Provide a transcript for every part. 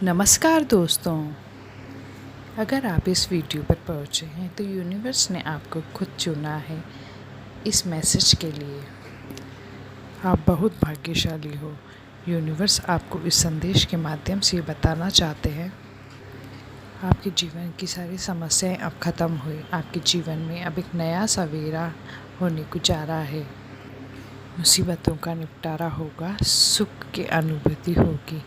नमस्कार दोस्तों। अगर आप इस वीडियो पर पहुँचे हैं तो यूनिवर्स ने आपको खुद चुना है इस मैसेज के लिए। आप बहुत भाग्यशाली हो। यूनिवर्स आपको इस संदेश के माध्यम से बताना चाहते हैं आपके जीवन की सारी समस्याएं अब ख़त्म हुई। आपके जीवन में अब एक नया सवेरा होने को जा रहा है। मुसीबतों का निपटारा होगा, सुख की अनुभूति होगी,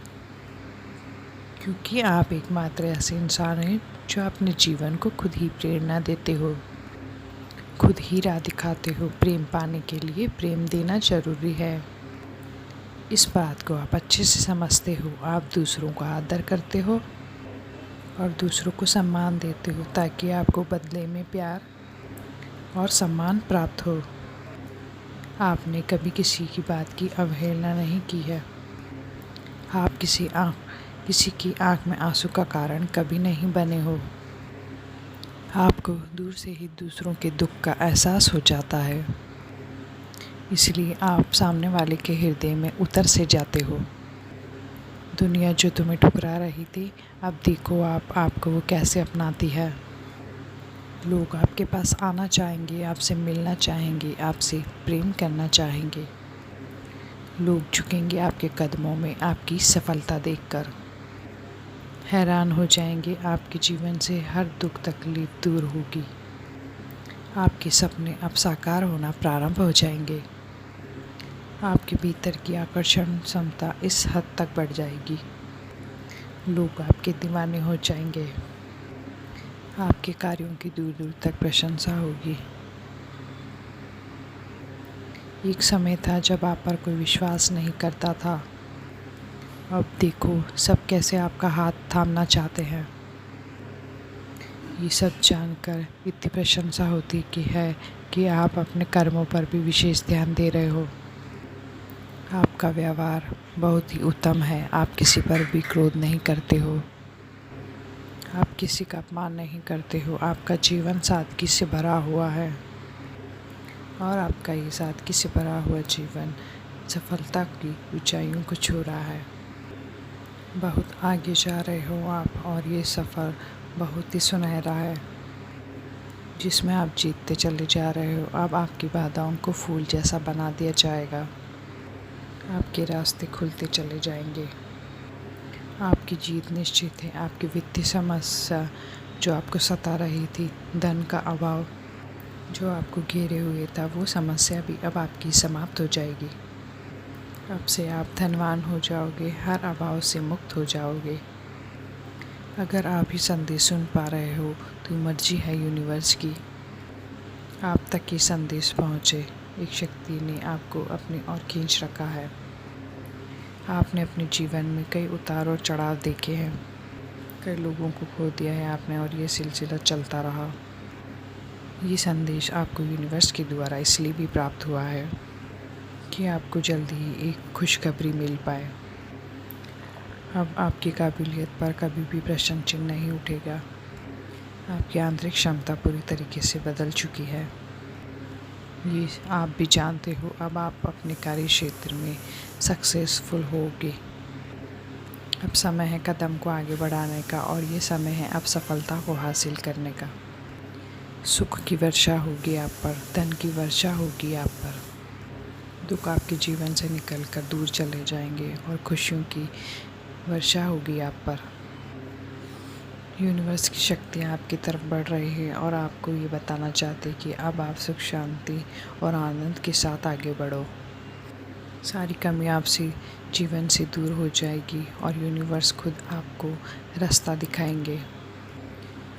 क्योंकि आप एकमात्र ऐसे इंसान हैं जो अपने जीवन को खुद ही प्रेरणा देते हो, खुद ही राह दिखाते हो। प्रेम पाने के लिए प्रेम देना ज़रूरी है। इस बात को आप अच्छे से समझते हो। आप दूसरों का आदर करते हो और दूसरों को सम्मान देते हो ताकि आपको बदले में प्यार और सम्मान प्राप्त हो। आपने कभी किसी की बात की अवहेलना नहीं की है। आप किसी की आँख में आंसू का कारण कभी नहीं बने हो। आपको दूर से ही दूसरों के दुख का एहसास हो जाता है, इसलिए आप सामने वाले के हृदय में उतर से जाते हो। दुनिया जो तुम्हें ठुकरा रही थी, अब देखो आपको वो कैसे अपनाती है। लोग आपके पास आना चाहेंगे, आपसे मिलना चाहेंगे, आपसे प्रेम करना चाहेंगे। लोग झुकेंगे आपके कदमों में आपकी सफलता देखकर। हैरान हो जाएंगे। आपके जीवन से हर दुख तकलीफ दूर होगी। आपके सपने अब साकार होना प्रारंभ हो जाएंगे। आपके भीतर की आकर्षण क्षमता इस हद तक बढ़ जाएगी, लोग आपके दीवाने हो जाएंगे। आपके कार्यों की दूर दूर तक प्रशंसा होगी। एक समय था जब आप पर कोई विश्वास नहीं करता था। अब देखो सब कैसे आपका हाथ थामना चाहते हैं। ये सब जानकर इतनी प्रशंसा होती कि आप अपने कर्मों पर भी विशेष ध्यान दे रहे हो। आपका व्यवहार बहुत ही उत्तम है। आप किसी पर भी क्रोध नहीं करते हो। आप किसी का अपमान नहीं करते हो। आपका जीवन सादगी से भरा हुआ है और आपका ये सादगी से भरा हुआ जीवन सफलता की ऊंचाइयों को छू रहा है। बहुत आगे जा रहे हो आप और ये सफ़र बहुत ही सुनहरा है जिसमें आप जीतते चले जा रहे हो। अब आपकी बाधाओं को फूल जैसा बना दिया जाएगा। आपके रास्ते खुलते चले जाएंगे। आपकी जीत निश्चित है। आपकी वित्तीय समस्या जो आपको सता रही थी, धन का अभाव जो आपको घेरे हुए था, वो समस्या भी अब आपकी समाप्त हो जाएगी। अब से आप धनवान हो जाओगे, हर अभाव से मुक्त हो जाओगे। अगर आप ही संदेश सुन पा रहे हो तो मर्जी है यूनिवर्स की आप तक ये संदेश पहुँचे। एक शक्ति ने आपको अपनी ओर खींच रखा है। आपने अपने जीवन में कई उतार और चढ़ाव देखे हैं, कई लोगों को खो दिया है आपने और ये सिलसिला चलता रहा। ये संदेश आपको यूनिवर्स के द्वारा इसलिए भी प्राप्त हुआ है कि आपको जल्दी ही एक खुशखबरी मिल पाए। अब आपकी काबिलियत पर कभी भी प्रश्न चिन्ह नहीं उठेगा। आपकी आंतरिक क्षमता पूरी तरीके से बदल चुकी है, ये आप भी जानते हो। अब आप अपने कार्य क्षेत्र में सक्सेसफुल होगे। अब समय है कदम को आगे बढ़ाने का और ये समय है अब सफलता को हासिल करने का। सुख की वर्षा होगी आप पर, धन की वर्षा होगी आप पर। दुख आपके जीवन से निकलकर दूर चले जाएंगे और खुशियों की वर्षा होगी आप पर। यूनिवर्स की शक्तियाँ आपकी तरफ बढ़ रही है और आपको ये बताना चाहते कि अब आप सुख, शांति और आनंद के साथ आगे बढ़ो। सारी कमी आपसे जीवन से दूर हो जाएगी और यूनिवर्स खुद आपको रास्ता दिखाएंगे।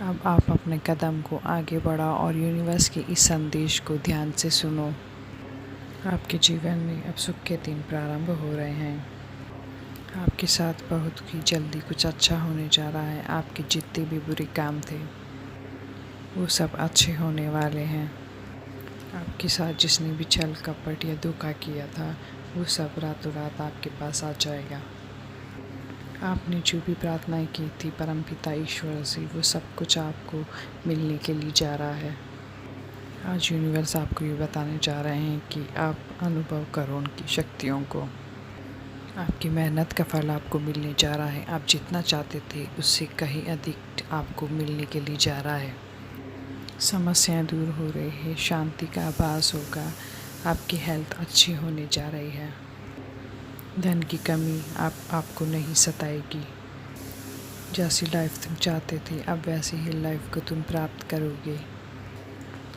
अब आप अपने कदम को आगे बढ़ाओ और यूनिवर्स के इस संदेश को ध्यान से सुनो। आपके जीवन में अब सुख के दिन प्रारंभ हो रहे हैं। आपके साथ बहुत ही जल्दी कुछ अच्छा होने जा रहा है। आपके जितने भी बुरे काम थे वो सब अच्छे होने वाले हैं। आपके साथ जिसने भी छल कपट या धोखा किया था वो सब रातों रात आपके पास आ जाएगा। आपने जो भी प्रार्थनाएं की थी परमपिता ईश्वर से, वो सब कुछ आपको मिलने के लिए जा रहा है। आज यूनिवर्स आपको ये बताने जा रहे हैं कि आप अनुभव करो उनकी शक्तियों को। आपकी मेहनत का फल आपको मिलने जा रहा है। आप जितना चाहते थे उससे कहीं अधिक आपको मिलने के लिए जा रहा है। समस्याएं दूर हो रही है, शांति का आभास होगा, आपकी हेल्थ अच्छी होने जा रही है। धन की कमी आपको नहीं सताएगी। जैसी लाइफ तुम चाहते थे अब वैसी ही लाइफ को तुम प्राप्त करोगे।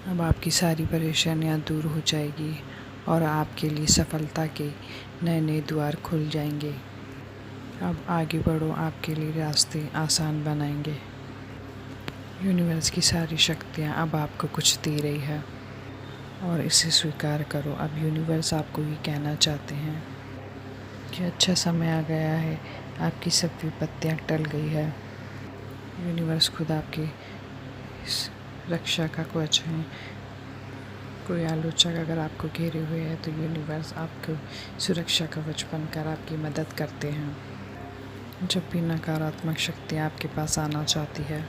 अब आपकी सारी परेशानियां दूर हो जाएगी और आपके लिए सफलता के नए नए द्वार खुल जाएंगे। अब आगे बढ़ो, आपके लिए रास्ते आसान बनाएंगे। यूनिवर्स की सारी शक्तियाँ अब आपको कुछ दे रही है और इसे स्वीकार करो। अब यूनिवर्स आपको ये कहना चाहते हैं कि अच्छा समय आ गया है, आपकी सब विपत्तियाँ टल गई है। यूनिवर्स खुद आपकी रक्षा का कवच है। कोई आलोचक अगर आपको घेरे हुए है तो यूनिवर्स आपको सुरक्षा कवच बनकर आपकी मदद करते हैं। जब भी नकारात्मक शक्तियाँ आपके पास आना चाहती है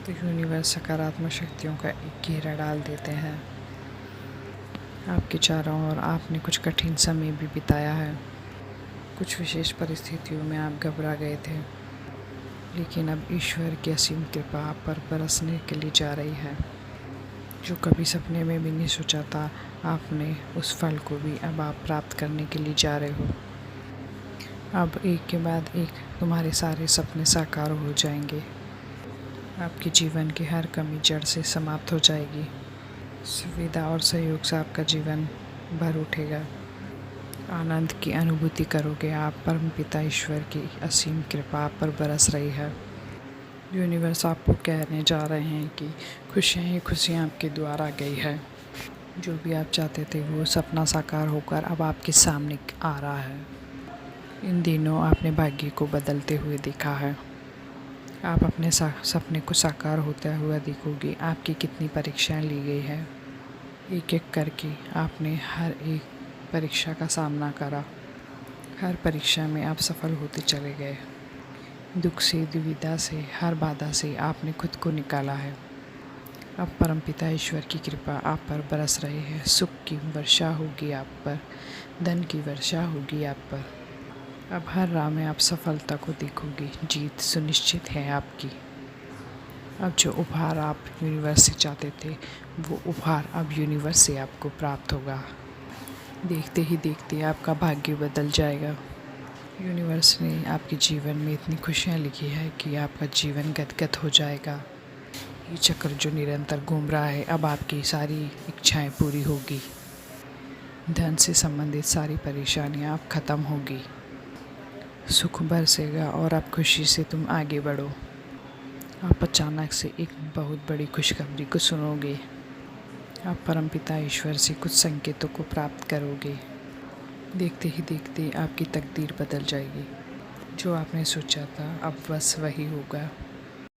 तो यूनिवर्स सकारात्मक शक्तियों का एक घेरा डाल देते हैं। आपके चारों ओर आपने कुछ कठिन समय भी बिताया है। कुछ विशेष परिस्थितियों में आप घबरा गए थे, लेकिन अब ईश्वर की असीम कृपा आप पर बरसने के लिए जा रही है। जो कभी सपने में भी नहीं सोचा था आपने, उस फल को भी अब आप प्राप्त करने के लिए जा रहे हो। अब एक के बाद एक तुम्हारे सारे सपने साकार हो जाएंगे। आपके जीवन की हर कमी जड़ से समाप्त हो जाएगी। सुविधा और सहयोग से आपका जीवन भर उठेगा। आनंद की अनुभूति करोगे आप। परमपिता ईश्वर की असीम कृपा आप पर बरस रही है। यूनिवर्स आपको कहने जा रहे हैं कि खुशियाँ ही खुशियाँ आपके द्वार आ गई है। जो भी आप चाहते थे वो सपना साकार होकर अब आपके सामने आ रहा है। इन दिनों आपने भाग्य को बदलते हुए देखा है। आप अपने सपने को साकार होता हुआ देखोगे। आपकी कितनी परीक्षाएं ली गई है, एक एक करके आपने हर एक परीक्षा का सामना करा। हर परीक्षा में आप सफल होते चले गए। दुख से, दुविधा से, हर बाधा से आपने खुद को निकाला है। अब परमपिता ईश्वर की कृपा आप पर बरस रही है। सुख की वर्षा होगी आप पर, धन की वर्षा होगी आप पर। अब हर राह में आप सफलता को देखोगे। जीत सुनिश्चित है आपकी। अब जो उपहार आप यूनिवर्स से चाहते थे वो उपहार अब यूनिवर्स से आपको प्राप्त होगा। देखते ही देखते आपका भाग्य बदल जाएगा। यूनिवर्स ने आपके जीवन में इतनी खुशियाँ लिखी है कि आपका जीवन गदगद हो जाएगा। ये चक्र जो निरंतर घूम रहा है अब आपकी सारी इच्छाएं पूरी होगी। धन से संबंधित सारी परेशानियां अब ख़त्म होगी। सुख बरसेगा और आप खुशी से तुम आगे बढ़ो। आप अचानक से एक बहुत बड़ी खुशखबरी को सुनोगे। आप परमपिता ईश्वर से कुछ संकेतों को प्राप्त करोगे। देखते ही देखते आपकी तकदीर बदल जाएगी। जो आपने सोचा था अब बस वही होगा।